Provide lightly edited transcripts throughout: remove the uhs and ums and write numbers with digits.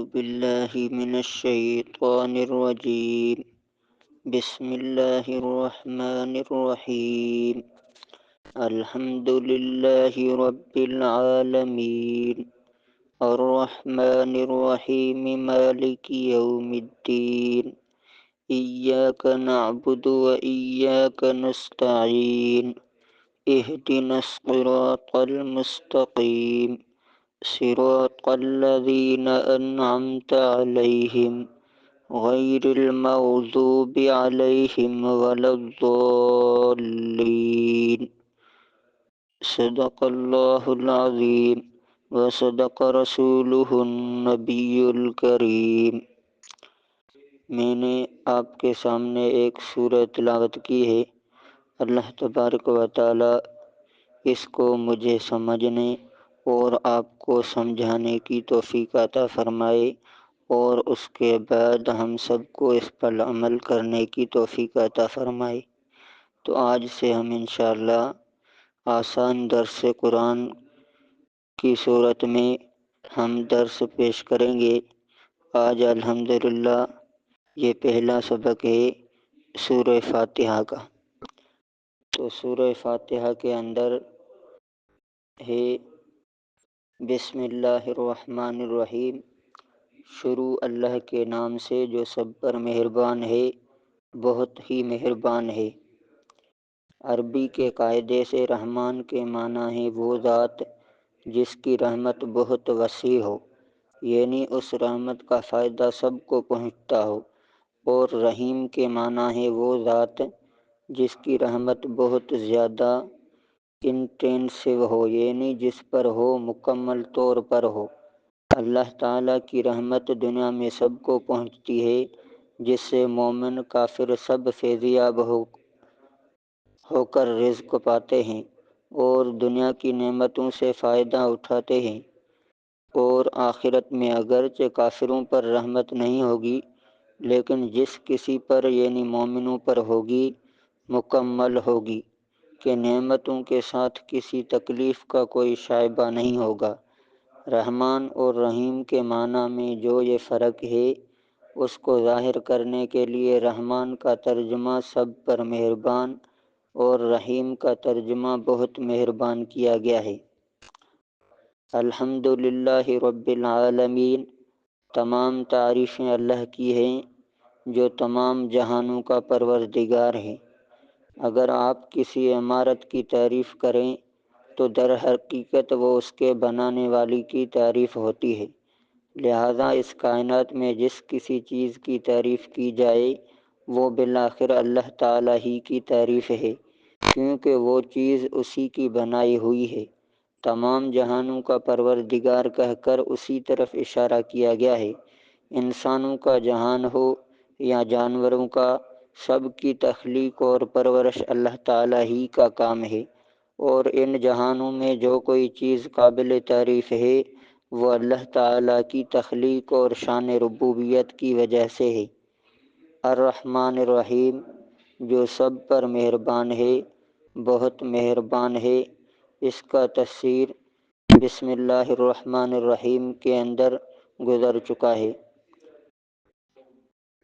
بالله من الشيطان الرجيم. بسم الله الرحمن الرحيم. الحمد لله رب العالمين الرحمن الرحيم مالك يوم الدين. إياك نعبد وإياك نستعين. اهدنا الصراط المستقيم صراط الذين أنعمت عليهم غير المغضوب عليهم ولا الضالين. صدق الله العظيم وصدق رسوله النبي الكريم. میں نے آپ کے سامنے ایک سورہ تلاوت کی ہے. اللہ تبارک و تعالی اس کو مجھے سمجھنے اور آپ کو سمجھانے کی توفیق عطا فرمائے، اور اس کے بعد ہم سب کو اس پر عمل کرنے کی توفیق عطا فرمائے. تو آج سے ہم انشاءاللہ آسان درس قرآن کی صورت میں ہم درس پیش کریں گے. آج الحمدللہ یہ پہلا سبق ہے سورہ فاتحہ کا. تو سورہ فاتحہ کے اندر ہے بسم اللہ الرحمن الرحیم. شروع اللہ کے نام سے جو سب پر مہربان ہے، بہت ہی مہربان ہے. عربی کے قاعدے سے رحمان کے معنی ہے وہ ذات جس کی رحمت بہت وسیع ہو، یعنی اس رحمت کا فائدہ سب کو پہنچتا ہو. اور رحیم کے معنی ہے وہ ذات جس کی رحمت بہت زیادہ انٹینسو ہو، یعنی جس پر ہو مکمل طور پر ہو. اللہ تعالیٰ کی رحمت دنیا میں سب کو پہنچتی ہے، جس سے مومن کافر سب فیضیاب ہو کر رزق پاتے ہیں اور دنیا کی نعمتوں سے فائدہ اٹھاتے ہیں. اور آخرت میں اگرچہ کافروں پر رحمت نہیں ہوگی، لیکن جس کسی پر یعنی مومنوں پر ہوگی مکمل ہوگی کہ نعمتوں کے ساتھ کسی تکلیف کا کوئی شائبہ نہیں ہوگا. رحمان اور رحیم کے معنی میں جو یہ فرق ہے، اس کو ظاہر کرنے کے لیے رحمان کا ترجمہ سب پر مہربان اور رحیم کا ترجمہ بہت مہربان کیا گیا ہے. الحمدللہ رب العالمین. تمام تعریفیں اللہ کی ہیں جو تمام جہانوں کا پروردگار ہے. اگر آپ کسی عمارت کی تعریف کریں تو در حقیقت وہ اس کے بنانے والی کی تعریف ہوتی ہے. لہذا اس کائنات میں جس کسی چیز کی تعریف کی جائے وہ بالآخر اللہ تعالیٰ ہی کی تعریف ہے، کیونکہ وہ چیز اسی کی بنائی ہوئی ہے. تمام جہانوں کا پروردگار کہہ کر اسی طرف اشارہ کیا گیا ہے. انسانوں کا جہان ہو یا جانوروں کا، سب کی تخلیق اور پرورش اللہ تعالیٰ ہی کا کام ہے. اور ان جہانوں میں جو کوئی چیز قابل تعریف ہے وہ اللہ تعالیٰ کی تخلیق اور شان ربوبیت کی وجہ سے ہے. الرحمن الرحیم. جو سب پر مہربان ہے، بہت مہربان ہے. اس کا تفسیر بسم اللہ الرحمن الرحیم کے اندر گزر چکا ہے.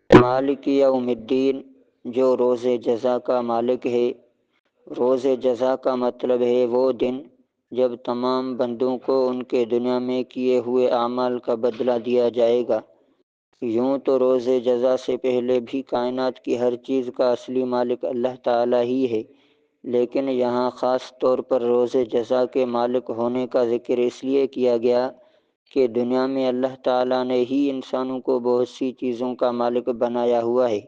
مالک یوم الدین. جو روز جزا کا مالک ہے. روز جزا کا مطلب ہے وہ دن جب تمام بندوں کو ان کے دنیا میں کیے ہوئے اعمال کا بدلہ دیا جائے گا. یوں تو روز جزا سے پہلے بھی کائنات کی ہر چیز کا اصلی مالک اللہ تعالیٰ ہی ہے، لیکن یہاں خاص طور پر روز جزا کے مالک ہونے کا ذکر اس لیے کیا گیا کہ دنیا میں اللہ تعالیٰ نے ہی انسانوں کو بہت سی چیزوں کا مالک بنایا ہوا ہے.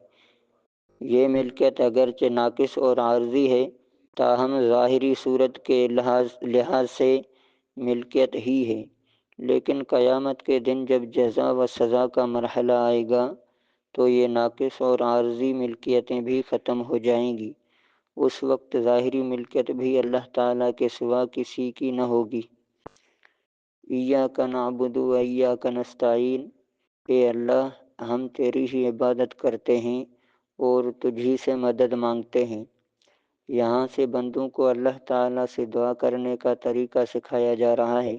یہ ملکیت اگرچہ ناقص اور عارضی ہے، تاہم ظاہری صورت کے لحاظ سے ملکیت ہی ہے. لیکن قیامت کے دن جب جزا و سزا کا مرحلہ آئے گا تو یہ ناقص اور عارضی ملکیتیں بھی ختم ہو جائیں گی. اس وقت ظاہری ملکیت بھی اللہ تعالیٰ کے سوا کسی کی نہ ہوگی. ایاک نعبد و ایاک نستعین. اے اللہ، ہم تیری ہی عبادت کرتے ہیں اور تجھی سے مدد مانگتے ہیں. یہاں سے بندوں کو اللہ تعالیٰ سے دعا کرنے کا طریقہ سکھایا جا رہا ہے.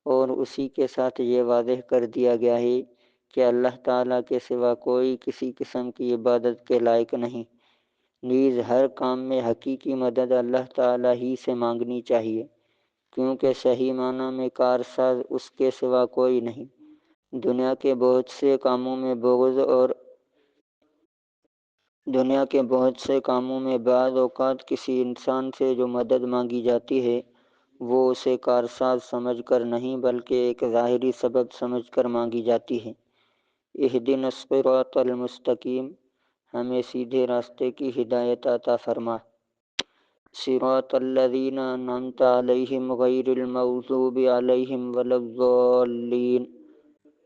اور اسی کے ساتھ یہ واضح کر دیا گیا ہے کہ اللہ تعالیٰ کے سوا کوئی کسی قسم کی عبادت کے لائق نہیں، نیز ہر کام میں حقیقی مدد اللہ تعالیٰ ہی سے مانگنی چاہیے، کیونکہ صحیح معنی میں کارساز اس کے سوا کوئی نہیں۔ دنیا کے بہت سے کاموں میں بعض اوقات کسی انسان سے جو مدد مانگی جاتی ہے وہ اسے کارساز سمجھ کر نہیں بلکہ ایک ظاہری سبب سمجھ کر مانگی جاتی ہے۔ اہدنا الصراط المستقیم، ہمیں سیدھے راستے کی ہدایت عطا فرما۔ صراط الذین انعمت علیہم غیر المغضوب علیہم ولا الضالین،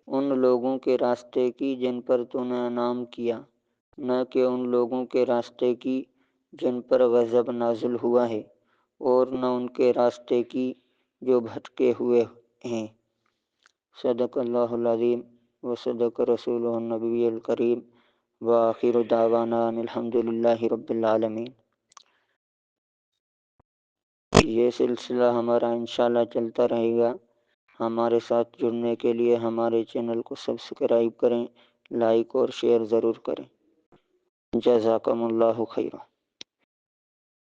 ان لوگوں کے راستے کی جن پر تو نے انعام کیا، نہ کہ ان لوگوں کے راستے کی جن پر غضب نازل ہوا ہے، اور نہ ان کے راستے کی جو بھٹکے ہوئے ہیں۔ صدق اللہ العظیم و صدق رسولہ النبی الکریم وآخر دعوانا ان الحمد للہ رب العالمین۔ یہ سلسلہ ہمارا انشاءاللہ چلتا رہے گا۔ ہمارے ساتھ جڑنے کے لیے ہمارے چینل کو سبسکرائب کریں، لائک اور شیئر ضرور کریں۔ جزاکم اللہ خیرا۔